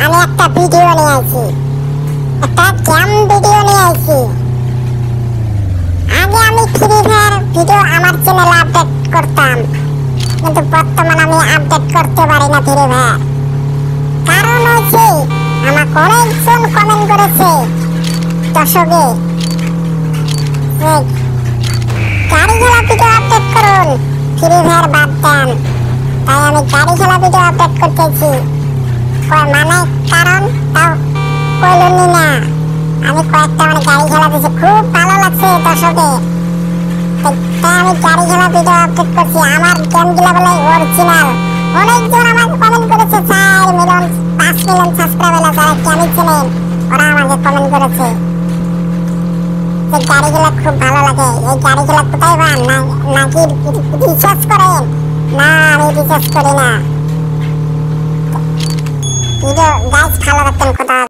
আমি একটা ভিডিও নিয়ে আইছি, একটা ক্যাম ভিডিও নিয়ে আইছি। আগে আমি ফ্রি ফায়ার ভিডিও আমার চ্যানেলে আপডেট করতাম, কিন্তু বর্তমানে আমি আপডেট করতে পারি না ফ্রি ফায়ার। কারণ হচ্ছে আমাকে অনেকজন কমেন্ট করেছে দর্শকে যে গাড়ি খেলা ভিডিও আপডেট করুন, ফ্রি ফায়ার বাদ দেন। তাই আমি গাড়ি খেলা ভিডিও আপডেট করতেছি। মানে কারণ তাও কইলনি না। আমি কয়েকটা গাড়ি খেলা দিয়েছি, খুব ভালো লাগছে দর্শকে। তাই আমি গাড়ি খেলা ভিডিও আপডেট করছি। আমার গেমগুলা বলে অরিজিনাল। অনেকজন আমাকে কমেন্ট করেছে 4 মিলিয়ন 5 মিলিয়ন সাবস্ক্রাইবার যারা কেমন চেনেন, ওরা আমাকে কমেন্ট করেছে যে গাড়িগুলা খুব ভালো লাগে। এই গাড়িগুলা কোথায় পান? নাকি রিচার্জ করেন? না, আমি রিচার্জ করি না। ভিডিও গাইস ভালো রাখতেন কথা।